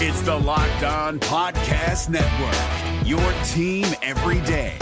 It's the Locked On Podcast Network, your team every day.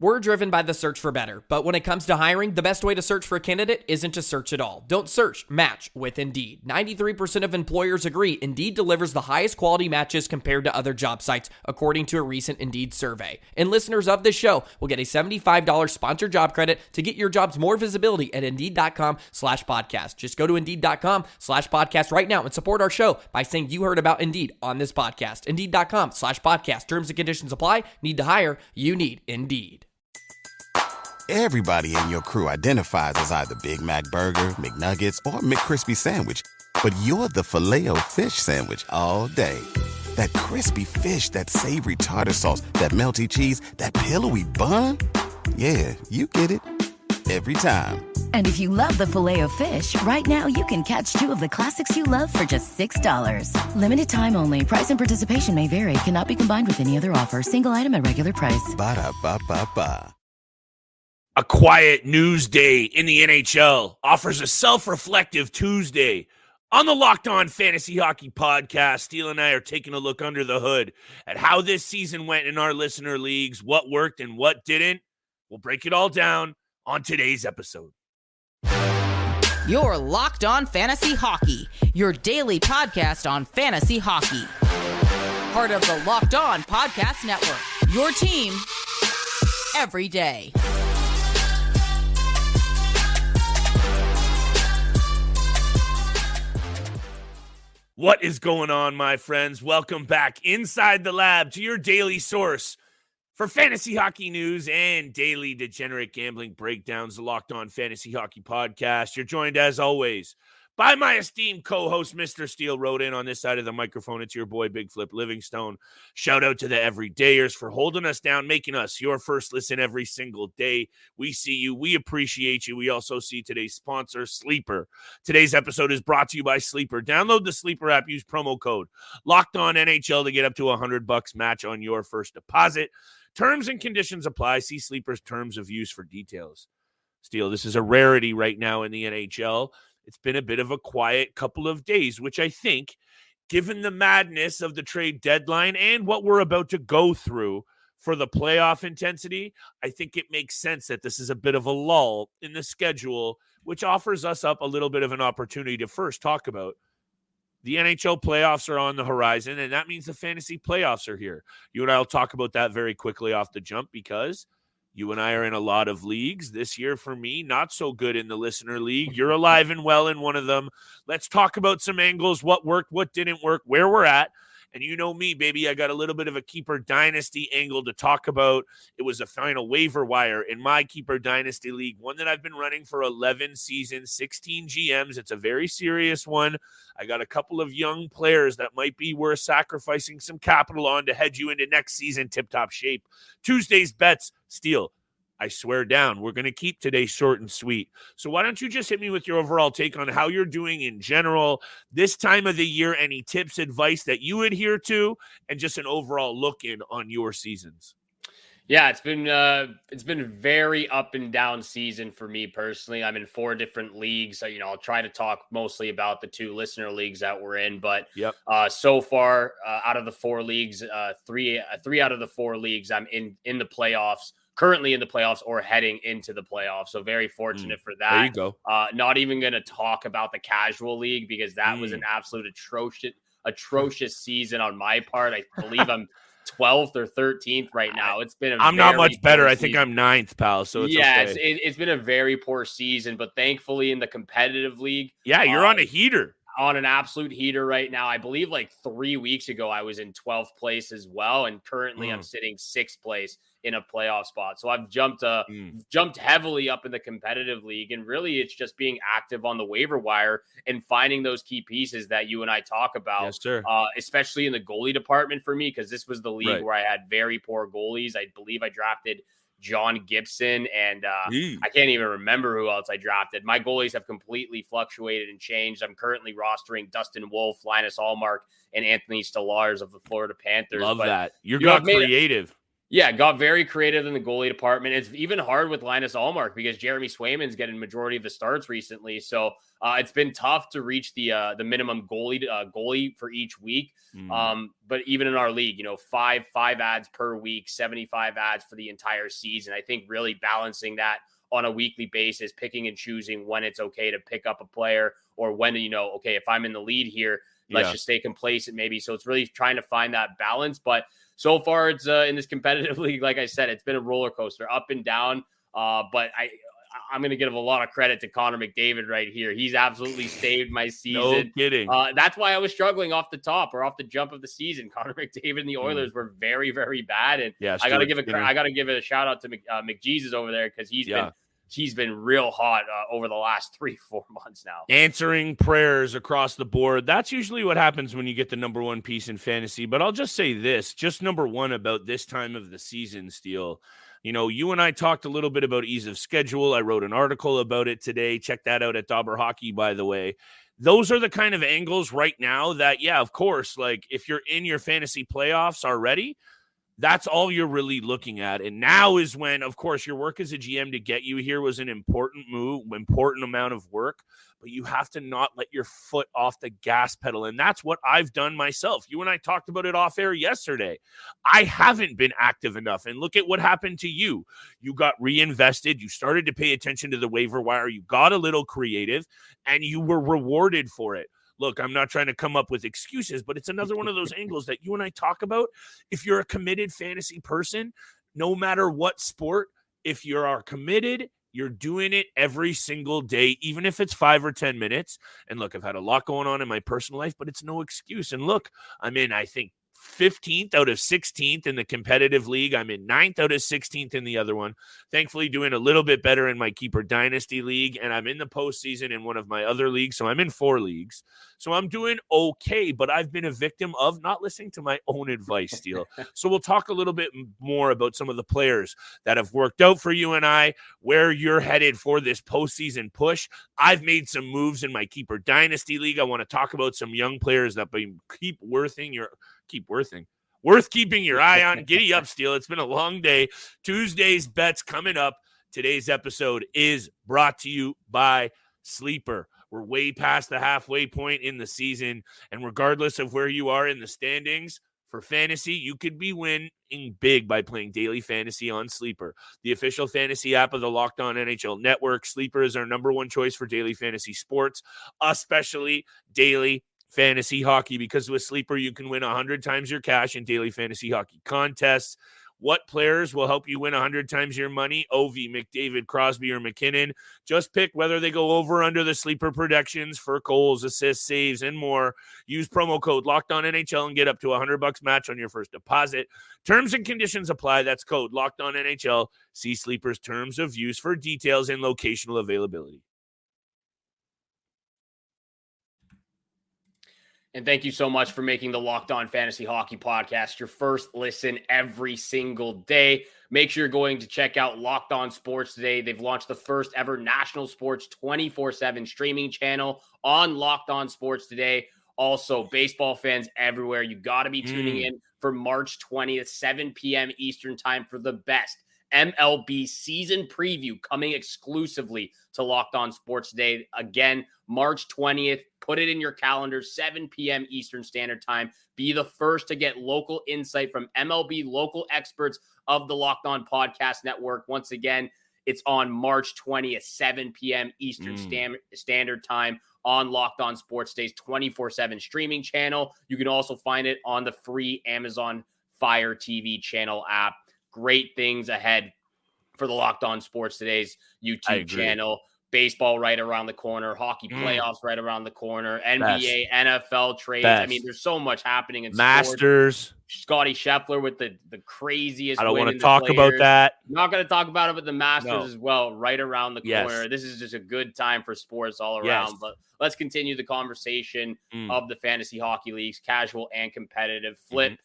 We're driven by the search for better, but when it comes to hiring, the best way to search for a candidate isn't to search at all. Don't search, match with Indeed. 93% of employers agree Indeed delivers the highest quality matches compared to other job sites, according to a recent Indeed survey. And listeners of this show will get a $75 sponsored job credit to get your jobs more visibility at Indeed.com/podcast. Just go to Indeed.com/podcast right now and support our show by saying you heard about Indeed on this podcast. Indeed.com/podcast. Terms and conditions apply. Need to hire? You need Indeed. Everybody in your crew identifies as either Big Mac Burger, McNuggets, or McCrispy Sandwich. But you're the Filet-O-Fish Sandwich all day. That crispy fish, that savory tartar sauce, that melty cheese, that pillowy bun. Yeah, you get it. Every time. And if you love the Filet-O-Fish, right now you can catch two of the classics you love for just $6. Limited time only. Price and participation may vary. Cannot be combined with any other offer. Single item at regular price. Ba-da-ba-ba-ba. A quiet news day in the NHL offers a self-reflective Tuesday. On the Locked On Fantasy Hockey Podcast, Steele and I are taking a look under the hood at how this season went in our listener leagues, what worked and what didn't. We'll break it all down on today's episode. You're Locked On Fantasy Hockey, your daily podcast on fantasy hockey. Part of the Locked On Podcast Network, your team every day. What is going on, my friends? Welcome back inside the lab to your daily source for fantasy hockey news and daily degenerate gambling breakdowns, the Locked On Fantasy Hockey Podcast. You're joined, as always, by my esteemed co-host, Mr. Steele, wrote in on this side of the microphone. It's your boy, Big Flip Livingstone. Shout out to the everydayers for holding us down, making us your first listen every single day. We see you. We appreciate you. We also see today's sponsor, Sleeper. Today's episode is brought to you by Sleeper. Download the Sleeper app. Use promo code LOCKEDONNHL to get up to $100 match on your first deposit. Terms and conditions apply. See Sleeper's terms of use for details. Steele, this is a rarity right now in the NHL. It's been a bit of a quiet couple of days, which I think, given the madness of the trade deadline and what we're about to go through for the playoff intensity, I think it makes sense that this is a bit of a lull in the schedule, which offers us up a little bit of an opportunity to first talk about the NHL playoffs are on the horizon, and that means the fantasy playoffs are here. You and I will talk about that very quickly off the jump because you and I are in a lot of leagues. This year for me, not so good in the listener league. You're alive and well in one of them. Let's talk about some angles, what worked, what didn't work, where we're at. And you know me, baby, I got a little bit of a keeper dynasty angle to talk about. It was a final waiver wire in my keeper dynasty league, one that I've been running for 11 seasons, 16 GMs. It's a very serious one. I got a couple of young players that might be worth sacrificing some capital on to head you into next season tip-top shape. Tuesday's bets, Steele. I swear down, we're going to keep today short and sweet. So why don't you just hit me with your overall take on how you're doing in general this time of the year, any tips, advice that you adhere to, and just an overall look in on your seasons. Yeah, it's been a very up and down season for me personally. I'm in 4 different leagues. I'll try to talk mostly about the 2 listener leagues that we're in, but so far out of the 4 leagues, three out of the 4 leagues I'm in the playoffs. Currently in the playoffs or heading into the playoffs. So very fortunate for that. There you go. Not even going to talk about the casual league because that was an absolute atrocious season on my part. I believe I'm 12th or 13th right now. It's been I'm not much better. I think I'm 9th, pal. So it's okay. It's been a very poor season, but thankfully in the competitive league. Yeah, you're on a heater. On an absolute heater right now. I believe like 3 weeks ago, I was in 12th place as well. And currently I'm sitting 6th place in a playoff spot. So I've jumped heavily up in the competitive league. And really it's just being active on the waiver wire and finding those key pieces that you and I talk about, yes, sir. Especially in the goalie department for me, because this was the league where I had very poor goalies. I believe I drafted John Gibson, and I can't even remember who else I drafted. My goalies have completely fluctuated and changed. I'm currently rostering Dustin Wolf, Linus Allmark, and Anthony Stolarz of the Florida Panthers. Love that. You got creative. Yeah, got very creative in the goalie department. It's even hard with Linus Allmark because Jeremy Swayman's getting majority of the starts recently. So it's been tough to reach the minimum goalie for each week. But even in our league, five ads per week, 75 ads for the entire season. I think really balancing that on a weekly basis, picking and choosing when it's okay to pick up a player or when okay, if I'm in the lead here, let's just stay complacent maybe. So it's really trying to find that balance. But so far, it's in this competitive league, like I said, it's been a roller coaster, up and down. But I'm going to give a lot of credit to Connor McDavid right here. He's absolutely saved my season. No kidding. That's why I was struggling off the top or off the jump of the season. Connor McDavid and the Oilers were very, very bad. And I got to give a shout out to McJesus over there because he's been real hot over the last 3-4 months now. Answering prayers across the board. That's usually what happens when you get the number one piece in fantasy. But I'll just say this, just number one about this time of the season, Steele. You and I talked a little bit about ease of schedule. I wrote an article about it today. Check that out at Dauber Hockey, by the way. Those are the kind of angles right now that, of course, like if you're in your fantasy playoffs already, that's all you're really looking at. And now is when, of course, your work as a GM to get you here was an important amount of work, but you have to not let your foot off the gas pedal. And that's what I've done myself. You and I talked about it off air yesterday. I haven't been active enough. And look at what happened to you. You got reinvested. You started to pay attention to the waiver wire. You got a little creative and you were rewarded for it. Look, I'm not trying to come up with excuses, but it's another one of those angles that you and I talk about. If you're a committed fantasy person, no matter what sport, if you are committed, you're doing it every single day, even if it's 5 or 10 minutes. And look, I've had a lot going on in my personal life, but it's no excuse. And look, I'm in, I think, 15th out of 16th in the competitive league. I'm in 9th out of 16th in the other one. Thankfully, doing a little bit better in my keeper dynasty league, and I'm in the postseason in one of my other leagues. So I'm in 4 leagues. So I'm doing okay, but I've been a victim of not listening to my own advice, Steele. So we'll talk a little bit more about some of the players that have worked out for you and I, where you're headed for this postseason push. I've made some moves in my keeper dynasty league. I want to talk about some young players that worth keeping your eye on. Giddy up, Steele. It's been a long day. Tuesday's bets coming up. Today's episode is brought to you by Sleeper. We're way past the halfway point in the season, and regardless of where you are in the standings, for fantasy, you could be winning big by playing daily fantasy on Sleeper, the official fantasy app of the Locked On NHL Network. Sleeper is our number one choice for daily fantasy sports, especially daily fantasy hockey, because with Sleeper, you can win 100 times your cash in daily fantasy hockey contests. What players will help you win 100 times your money? Ovi, McDavid, Crosby, or McKinnon. Just pick whether they go over under the Sleeper predictions for goals, assists, saves, and more. Use promo code LOCKEDONNHL and get up to $100 match on your first deposit. Terms and conditions apply. That's code LOCKEDONNHL. See Sleeper's terms of use for details and locational availability. And thank you so much for making the Locked On Fantasy Hockey Podcast your first listen every single day. Make sure you're going to check out Locked On Sports today. They've launched the first ever national sports 24/7 streaming channel on Locked On Sports today. Also, baseball fans everywhere, you got to be tuning in for March 20th, 7 p.m. Eastern time for the best MLB season preview coming exclusively to Locked On Sports today. Again, March 20th. Put it in your calendar, 7 p.m. Eastern Standard Time. Be the first to get local insight from MLB local experts of the Locked On Podcast Network. Once again, it's on March 20th, 7 p.m. Eastern Standard Time on Locked On Sports Day's 24/7 streaming channel. You can also find it on the free Amazon Fire TV channel app. Great things ahead for the Locked On Sports Today's YouTube channel. Baseball right around the corner, hockey playoffs right around the corner, NBA, NFL trades. I mean, there's so much happening in Masters. Sports. Scotty Scheffler with the craziest. I don't want to talk about that. Not going to talk about it, but the Masters as well, right around the corner. This is just a good time for sports all around. But let's continue the conversation of the fantasy hockey leagues, casual and competitive. Flip.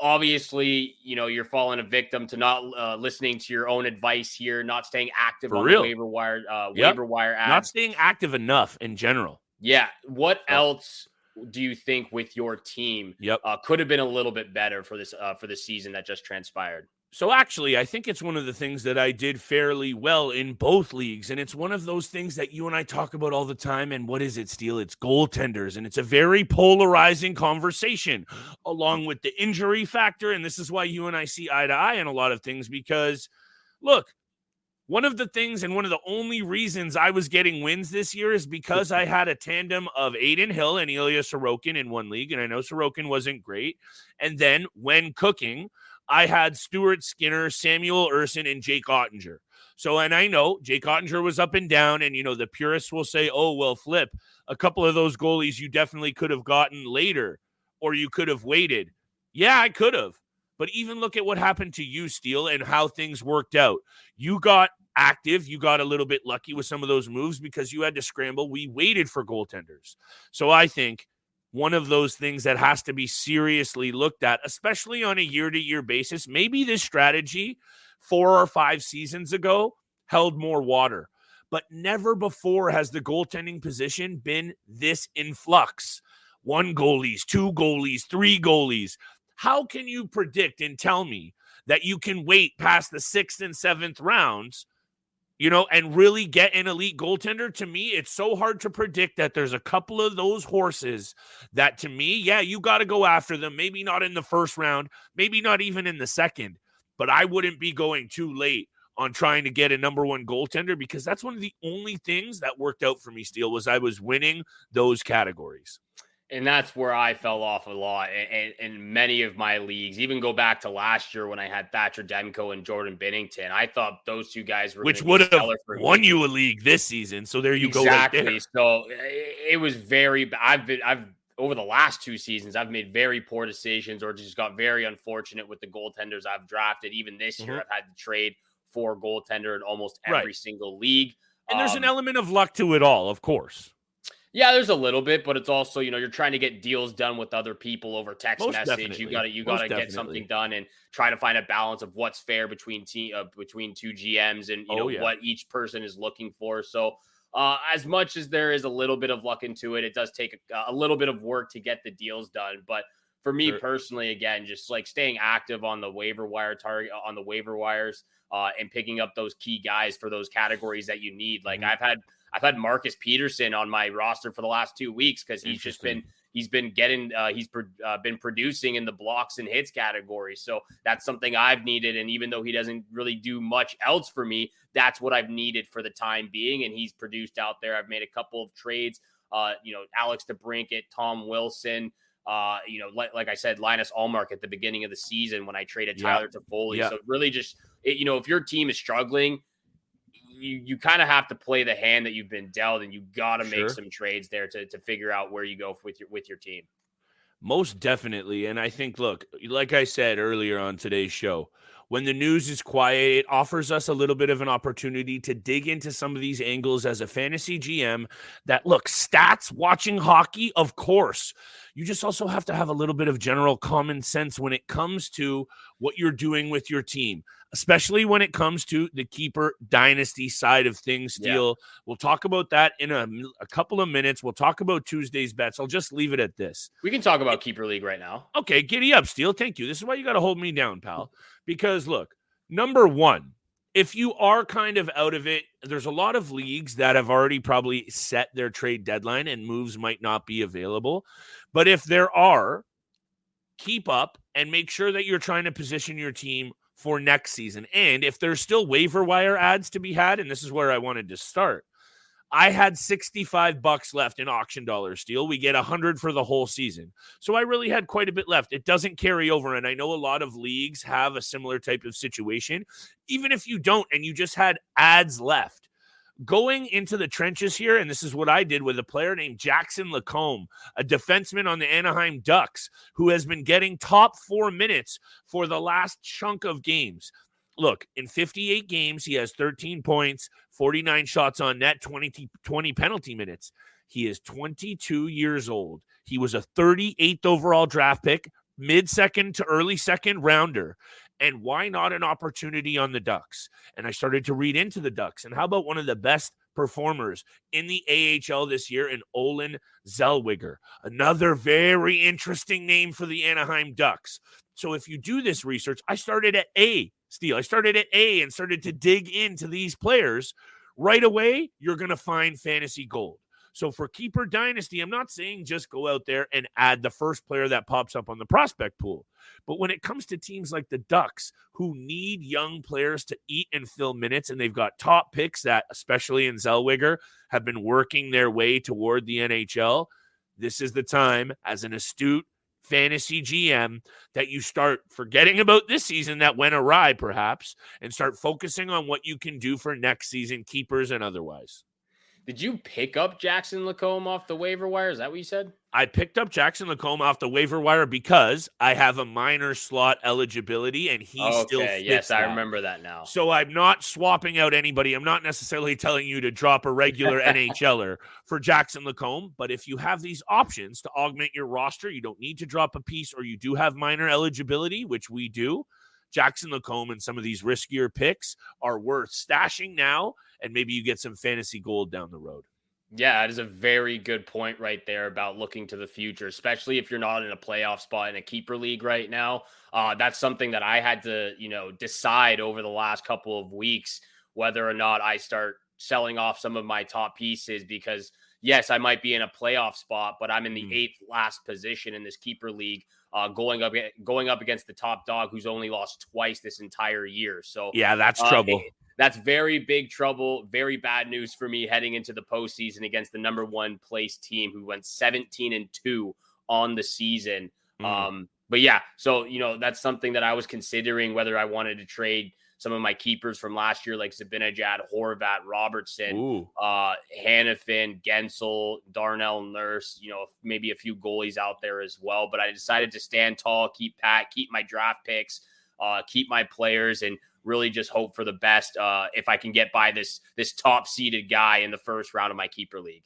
Obviously, you're falling a victim to not listening to your own advice here, not staying active on the waiver wire ads. Not staying active enough in general. Yeah. What else do you think with your team could have been a little bit better for this season that just transpired? So actually, I think it's one of the things that I did fairly well in both leagues. And it's one of those things that you and I talk about all the time. And what is it, Steele? It's goaltenders. And it's a very polarizing conversation along with the injury factor. And this is why you and I see eye to eye on a lot of things, because look, one of the things and one of the only reasons I was getting wins this year is because I had a tandem of Adin Hill and Ilya Sorokin in one league. And I know Sorokin wasn't great. And then when cooking, I had Stuart Skinner, Samuel Urson, and Jake Ottinger. So, and I know Jake Ottinger was up and down, and, the purists will say, oh, well, Flip, a couple of those goalies you definitely could have gotten later, or you could have waited. Yeah, I could have. But even look at what happened to you, Steele, and how things worked out. You got active. You got a little bit lucky with some of those moves because you had to scramble. We waited for goaltenders. So I think one of those things that has to be seriously looked at, especially on a year-to-year basis. Maybe this strategy 4 or 5 seasons ago held more water, but never before has the goaltending position been this in flux. 1 goalies, 2 goalies, 3 goalies. How can you predict and tell me that you can wait past the 6th and 7th rounds, and really get an elite goaltender? To me, it's so hard to predict that there's a couple of those horses that, to me, yeah, you got to go after them. Maybe not in the first round, maybe not even in the second, but I wouldn't be going too late on trying to get a number 1 goaltender, because that's one of the only things that worked out for me, Steele, was I was winning those categories. And that's where I fell off a lot in many of my leagues. Even go back to last year when I had Thatcher Demko and Jordan Binnington. I thought those 2 guys were, which would have won you a league this season. So there you go. Exactly. Right there. So it was very. I've over the last 2 seasons, I've made very poor decisions or just got very unfortunate with the goaltenders I've drafted. Even this year, I've had to trade for a goaltender in almost every single league. And there's an element of luck to it all, of course. Yeah, there's a little bit, but it's also, you're trying to get deals done with other people over text message. Definitely. You gotta get something done and try to find a balance of what's fair between 2 GMs and what each person is looking for. So as much as there is a little bit of luck into it, it does take a little bit of work to get the deals done. But for me personally, again, just like staying active on the waiver wire on the waiver wires and picking up those key guys for those categories that you need. Like I've had Marcus Peterson on my roster for the last 2 weeks because he's been producing in the blocks and hits category. So that's something I've needed. And even though he doesn't really do much else for me, that's what I've needed for the time being. And he's produced out there. I've made a couple of trades, Alex DeBrincat, Tom Wilson, like I said, Linus Ullmark at the beginning of the season when I traded Tyler Toffoli. So really just, if your team is struggling, you kind of have to play the hand that you've been dealt, and you got to make some trades there to figure out where you go with your team. Most definitely. And I think, look, like I said earlier on today's show, when the news is quiet, it offers us a little bit of an opportunity to dig into some of these angles as a fantasy GM that, look, stats, watching hockey, of course. You just also have to have a little bit of general common sense when it comes to what you're doing with your team, especially when it comes to the keeper dynasty side of things, Steele. Yeah. We'll talk about that in a couple of minutes. We'll talk about Tuesday's bets. I'll just leave it at this. We can talk about Keeper League right now. Okay, giddy up, Steele. Thank you. This is why you got to hold me down, pal. Because, look, number 1, if you are kind of out of it, there's a lot of leagues that have already probably set their trade deadline and moves might not be available. But if there are, keep up and make sure that you're trying to position your team for next season. And if there's still waiver wire ads to be had, and this is where I wanted to start, I had $65 left in auction dollars, Steele. We get 100 for the whole season. So I really had quite a bit left. It doesn't carry over. And I know a lot of leagues have a similar type of situation. Even if you don't, and you just had ads left, going into the trenches here, and this is what I did with a player named Jackson Lacombe, a defenseman on the Anaheim Ducks, who has been getting top 4 minutes for the last chunk of games. Look, in 58 games, he has 13 points, 49 shots on net, 20 penalty minutes. He is 22 years old. He was a 38th overall draft pick, mid-second to early second rounder. And why not an opportunity on the Ducks? And I started to read into the Ducks. And how about one of the best performers in the AHL this year in Olin Zellweger? Another very interesting name for the Anaheim Ducks. So if you do this research, I started at A, Steele. I started at A and started to dig into these players. Right away, you're going to find fantasy gold. So for Keeper Dynasty, I'm not saying just go out there and add the first player that pops up on the prospect pool. But when it comes to teams like the Ducks, who need young players to eat and fill minutes, and they've got top picks that, especially in Zellweger, have been working their way toward the NHL, this is the time, as an astute fantasy GM, that you start forgetting about this season that went awry, perhaps, and start focusing on what you can do for next season, keepers and otherwise. Did you pick up Jackson Lacombe off the waiver wire? Is that what you said? I picked up Jackson Lacombe off the waiver wire because I have a minor slot eligibility, and he still fits. Yes, I remember that now. So I'm not swapping out anybody. I'm not necessarily telling you to drop a regular NHLer for Jackson Lacombe, but if you have these options to augment your roster, you don't need to drop a piece, or you do have minor eligibility, which we do. Jackson Lacombe and some of these riskier picks are worth stashing now, and maybe you get some fantasy gold down the road. Yeah, that is a very good point right there about looking to the future, especially if you're not in a playoff spot in a keeper league right now. That's something that I had to, decide over the last couple of weeks, whether or not I start selling off some of my top pieces, because yes, I might be in a playoff spot, but I'm in the eighth last position in this keeper league, going up against the top dog who's only lost twice this entire year. So yeah, that's trouble. That's very big trouble. Very bad news for me heading into the postseason against the number one place team who went 17-2 on the season. But yeah, so, that's something that I was considering, whether I wanted to trade some of my keepers from last year, like Zibanejad, Horvat, Robertson, Hannafin, Gensel, Darnell Nurse, maybe a few goalies out there as well. But I decided to stand tall, keep pat, keep my draft picks, keep my players, and really just hope for the best if I can get by this top-seeded guy in the first round of my keeper league.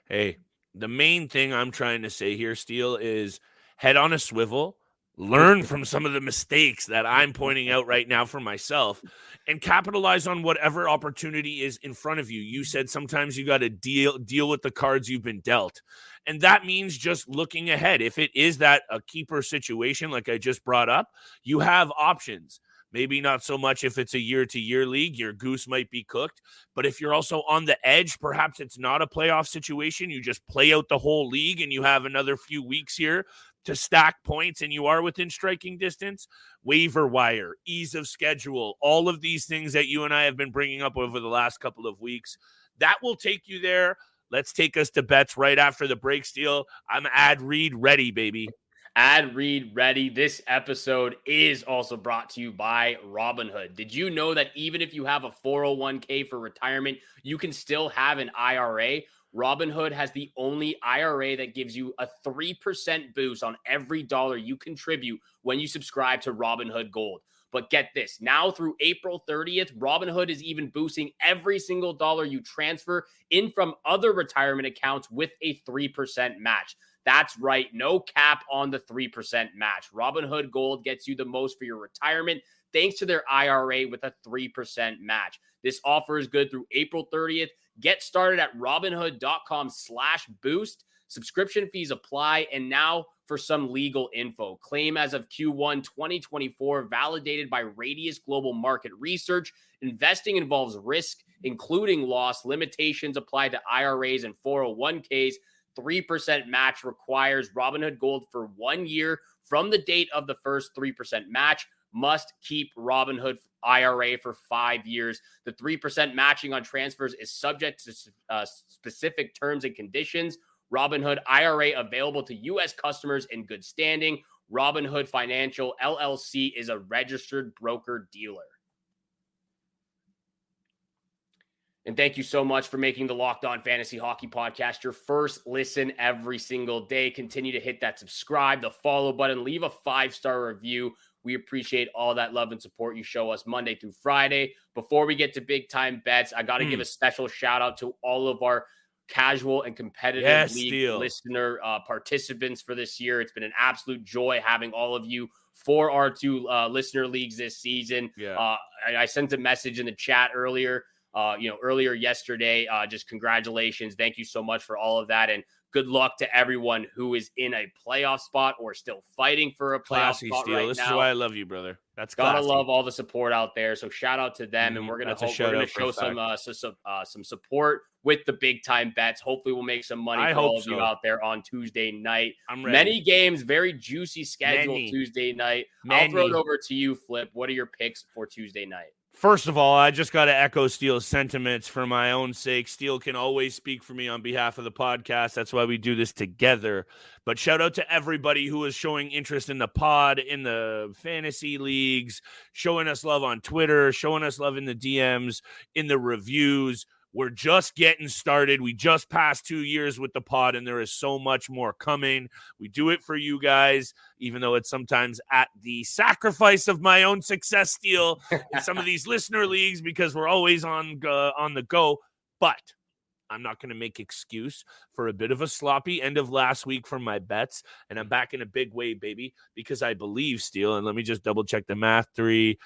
Hey, the main thing I'm trying to say here, Steele, is head on a swivel, learn from some of the mistakes that I'm pointing out right now for myself, and capitalize on whatever opportunity is in front of you. You said sometimes you got to deal with the cards you've been dealt. And that means just looking ahead. If it is that a keeper situation, like I just brought up, you have options. Maybe not so much if it's a year-to-year league. Your goose might be cooked. But if you're also on the edge, perhaps it's not a playoff situation. You just play out the whole league and you have another few weeks here to stack points and you are within striking distance. Waiver wire, ease of schedule, all of these things that you and I have been bringing up over the last couple of weeks, that will take you there. Let's take us to bets right after the break, Steele. I'm ad read ready, baby. Ad read ready. This episode is also brought to you by Robinhood. Did you know that even if you have a 401k for retirement, you can still have an IRA? Robinhood has the only IRA that gives you a 3% boost on every dollar you contribute when you subscribe to Robinhood Gold. But get this, now through April 30th, Robinhood is even boosting every single dollar you transfer in from other retirement accounts with a 3% match. That's right, no cap on the 3% match. Robinhood Gold gets you the most for your retirement thanks to their IRA with a 3% match. This offer is good through April 30th. Get started at robinhood.com/boost. Subscription fees apply. And now for some legal info. Claim as of Q1 2024, validated by Radius Global Market Research. Investing involves risk, including loss. Limitations apply to IRAs and 401ks. 3% match requires Robinhood Gold for 1 year from the date of the first 3% match. Must keep Robinhood IRA for 5 years. The 3% matching on transfers is subject to specific terms and conditions. Robinhood IRA available to U.S. customers in good standing. Robinhood Financial LLC is a registered broker-dealer. And thank you so much for making the Locked On Fantasy Hockey Podcast your first listen every single day. Continue to hit that subscribe, the follow button, leave a 5-star review. We appreciate all that love and support you show us Monday through Friday. Before we get to big time bets, I got to give a special shout out to all of our casual and competitive league listener participants for this year. It's been an absolute joy having all of you for our two listener leagues this season. I sent a message in the chat earlier yesterday. Just congratulations. Thank you so much for all of that. And good luck to everyone who is in a playoff spot or still fighting for a playoff spot right now. This is why I love you, brother. That's gotta classy. love all the support out there. So shout out to them, and we're gonna show some support with the big time bets. Hopefully, we'll make some money for all of you out there on Tuesday night. I'm ready. Many games, very juicy schedule Tuesday night. I'll throw it over to you, Flip. What are your picks for Tuesday night? First of all, I just got to echo Steele's sentiments for my own sake. Steele can always speak for me on behalf of the podcast. That's why we do this together. But shout out to everybody who is showing interest in the pod, in the fantasy leagues, showing us love on Twitter, showing us love in the DMs, in the reviews. We're just getting started. We just passed 2 years with the pod, and there is so much more coming. We do it for you guys, even though it's sometimes at the sacrifice of my own success, Steele, in some of these listener leagues, because we're always on the go. But I'm not going to make excuse for a bit of a sloppy end of last week from my bets, and I'm back in a big way, baby, because I believe, Steele, and let me just double check the math. 3,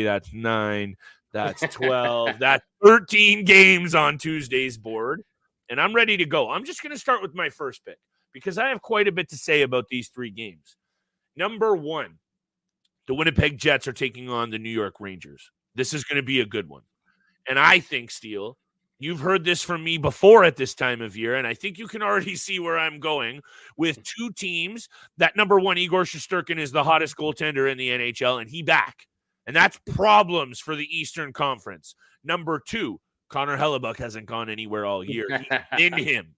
that's 9. That's 12. That's 13 games on Tuesday's board. And I'm ready to go. I'm just going to start with my first pick because I have quite a bit to say about these 3 games. Number 1, the Winnipeg Jets are taking on the New York Rangers. This is going to be a good one. And I think, Steele, you've heard this from me before at this time of year, and I think you can already see where I'm going with 2 teams that, number 1, Igor Shesterkin is the hottest goaltender in the NHL, and he back. And that's problems for the Eastern Conference. Number 2, Connor Hellebuck hasn't gone anywhere all year. He's in him.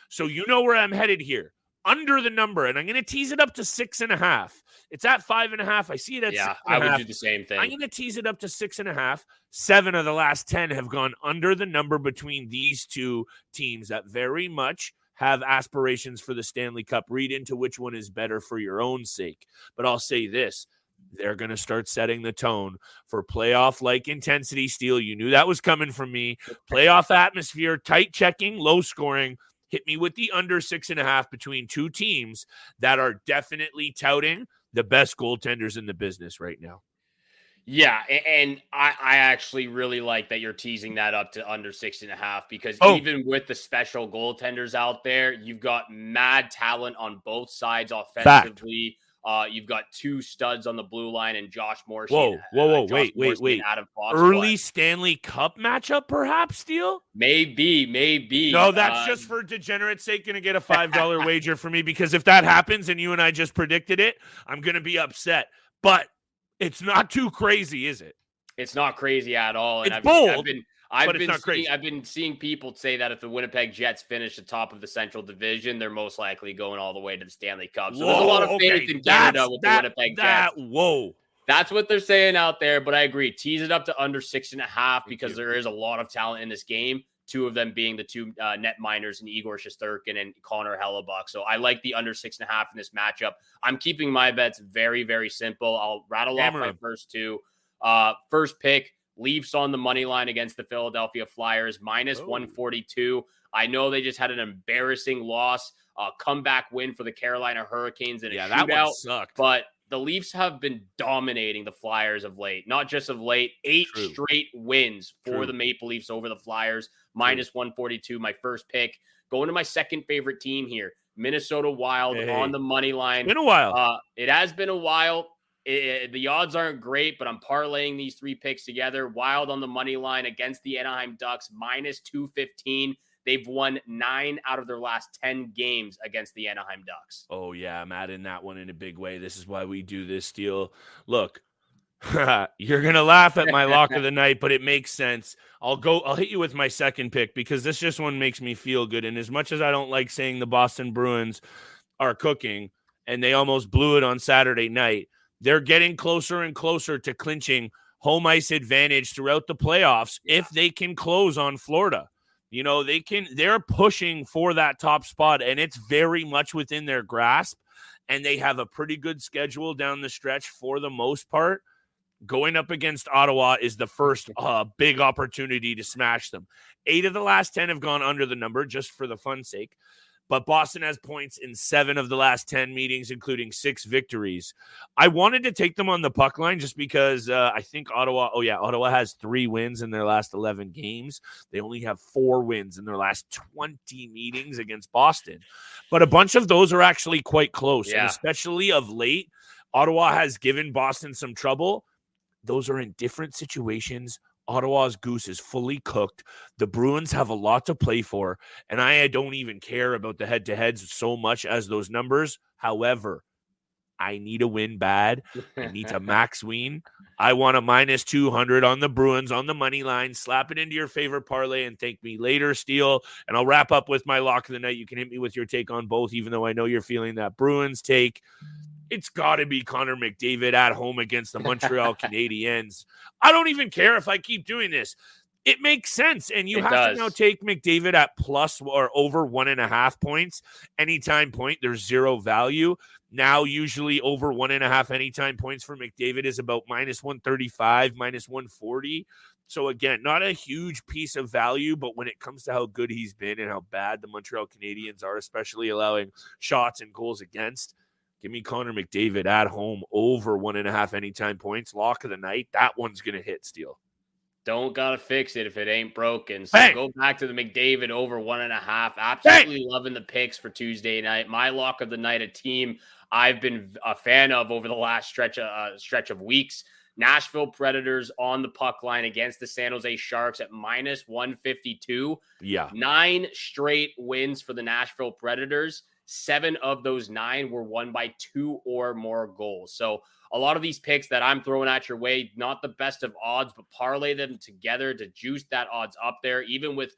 So you know where I'm headed here. Under the number, and I'm going to tease it up to 6.5. It's at 5.5. I see it at 6.5. I would do the same thing. I'm going to tease it up to 6.5. 7 of the last 10 have gone under the number between these 2 teams that very much have aspirations for the Stanley Cup. Read into which one is better for your own sake. But I'll say this. They're going to start setting the tone for playoff-like intensity. Steele, you knew that was coming from me. Playoff atmosphere, tight checking, low scoring. Hit me with the under 6.5 between 2 teams that are definitely touting the best goaltenders in the business right now. Yeah, and I actually really like that you're teasing that up to under 6.5 because even with the special goaltenders out there, you've got mad talent on both sides offensively. You've got 2 studs on the blue line and Josh Morrissey. Wait. Out of Early Stanley Cup matchup, perhaps, Steele? Maybe. No, that's just for degenerate's sake going to get a $5 wager for me because if that happens and you and I just predicted it, I'm going to be upset. But it's not too crazy, is it? It's not crazy at all. And it's bold. I've been seeing people say that if the Winnipeg Jets finish the top of the Central Division, they're most likely going all the way to the Stanley Cup. So there's a lot of faith in Canada with the Winnipeg Jets. That's what they're saying out there, but I agree. Tease it up to under 6.5 because there is a lot of talent in this game. 2 of them being the 2 net minors in Igor Shesterkin and Connor Hellebuck. So I like the under 6.5 in this matchup. I'm keeping my bets very, very simple. I'll rattle off my first 2. First pick. Leafs on the money line against the Philadelphia Flyers, minus 142. I know they just had an embarrassing loss, comeback win for the Carolina Hurricanes in a shootout. That one sucked. But the Leafs have been dominating the Flyers of late. Not just of late, 8 straight wins for the Maple Leafs over the Flyers, minus 142. My first pick. Going to my second favorite team here, Minnesota Wild on the money line. It's been a while. It has been a while. The odds aren't great, but I'm parlaying these 3 picks together. Wild on the money line against the Anaheim Ducks, minus 215. They've won 9 out of their last 10 games against the Anaheim Ducks. Oh, yeah, I'm adding that one in a big way. This is why we do this, Steele. Look, you're going to laugh at my lock of the night, but it makes sense. I'll hit you with my second pick because this just one makes me feel good. And as much as I don't like saying the Boston Bruins are cooking and they almost blew it on Saturday night, they're getting closer and closer to clinching home ice advantage throughout the playoffs if they can close on Florida. You know, they're pushing for that top spot, and it's very much within their grasp, and they have a pretty good schedule down the stretch for the most part. Going up against Ottawa is the first big opportunity to smash them. 8 of the last 10 have gone under the number, just for the fun's sake. But Boston has points in 7 of the last 10 meetings, including 6 victories. I wanted to take them on the puck line just because I think Ottawa has 3 wins in their last 11 games. They only have 4 wins in their last 20 meetings against Boston. But a bunch of those are actually quite close, and especially of late. Ottawa has given Boston some trouble. Those are in different situations. Ottawa's goose is fully cooked. The Bruins have a lot to play for, and I don't even care about the head-to-heads so much as those numbers. However, I need a win bad. I need to max win. I want a minus 200 on the Bruins on the money line. Slap it into your favorite parlay and thank me later, Steele. And I'll wrap up with my lock of the night. You can hit me with your take on both, even though I know you're feeling that Bruins take. It's got to be Connor McDavid at home against the Montreal Canadiens. I don't even care if I keep doing this. It makes sense. And you have to now take McDavid at plus or over 1.5 points. Anytime point, there's zero value. Now, usually over 1.5 anytime points for McDavid is about minus 135, minus 140. So again, not a huge piece of value, but when it comes to how good he's been and how bad the Montreal Canadiens are, especially allowing shots and goals against, give me Connor McDavid at home over 1.5 anytime points. Lock of the night. That one's going to hit, Steele. Don't gotta fix it if it ain't broken. So go back to the McDavid over 1.5. Absolutely loving the picks for Tuesday night. My lock of the night, a team I've been a fan of over the last stretch of weeks. Nashville Predators on the puck line against the San Jose Sharks at minus 152. Yeah. 9 straight wins for the Nashville Predators. 7 of those 9 were won by 2 or more goals. So a lot of these picks that I'm throwing at your way, not the best of odds, but parlay them together to juice that odds up there, even with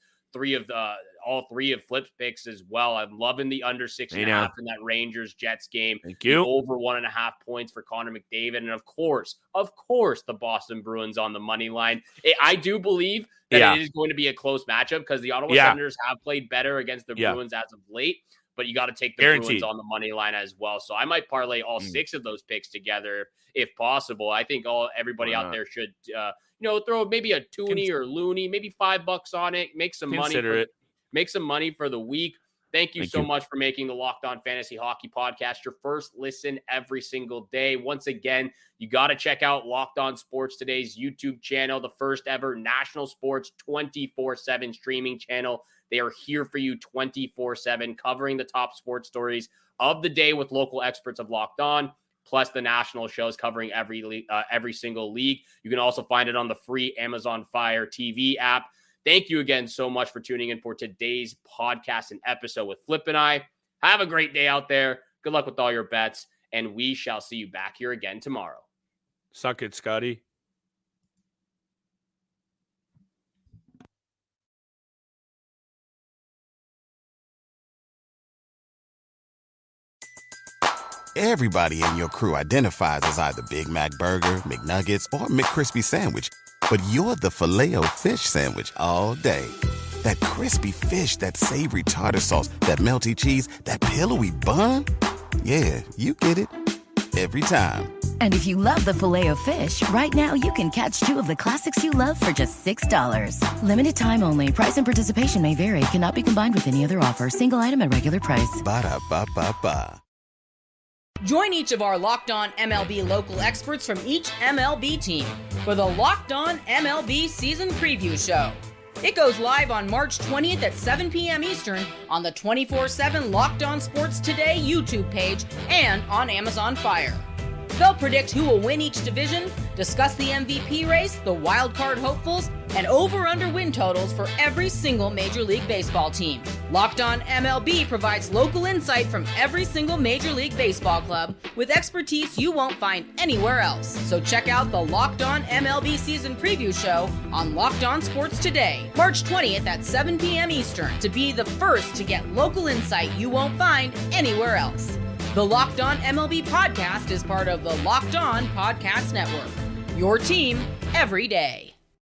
all three of Flip's picks as well. I'm loving the under 6.5 in that Rangers-Jets game. Thank you. The over 1.5 points for Connor McDavid. And of course, the Boston Bruins on the money line. I do believe that it is going to be a close matchup because the Ottawa Senators have played better against the Bruins as of late. But you got to take the Bruins on the money line as well. So I might parlay all 6 of those picks together if possible. I think everybody out there should, throw maybe a toonie or loony, maybe $5 on it, make some money. Make some money for the week. Thank you so much for making the Locked On Fantasy Hockey Podcast your first listen every single day. Once again, you got to check out Locked On Sports Today's YouTube channel, the first ever national sports 24/7 streaming channel. They are here for you 24/7, covering the top sports stories of the day with local experts of Locked On, plus the national shows covering every single league. You can also find it on the free Amazon Fire TV app. Thank you again so much for tuning in for today's podcast and episode with Flip and I. Have a great day out there. Good luck with all your bets, and we shall see you back here again tomorrow. Suck it, Scotty. Everybody in your crew identifies as either Big Mac Burger, McNuggets, or McCrispy Sandwich. But you're the Filet-O-Fish Sandwich all day. That crispy fish, that savory tartar sauce, that melty cheese, that pillowy bun. Yeah, you get it. Every time. And if you love the Filet-O-Fish, right now you can catch 2 of the classics you love for just $6. Limited time only. Price and participation may vary. Cannot be combined with any other offer. Single item at regular price. Ba-da-ba-ba-ba. Join each of our Locked On MLB local experts from each MLB team for the Locked On MLB Season Preview Show. It goes live on March 20th at 7 p.m. Eastern on the 24/7 Locked On Sports Today YouTube page and on Amazon Fire. They'll predict who will win each division, discuss the MVP race, the wild card hopefuls, and over-under win totals for every single Major League Baseball team. Locked On MLB provides local insight from every single Major League Baseball club with expertise you won't find anywhere else. So check out the Locked On MLB Season Preview Show on Locked On Sports Today, March 20th at 7 p.m. Eastern, to be the first to get local insight you won't find anywhere else. The Locked On MLB podcast is part of the Locked On Podcast Network. Your team every day.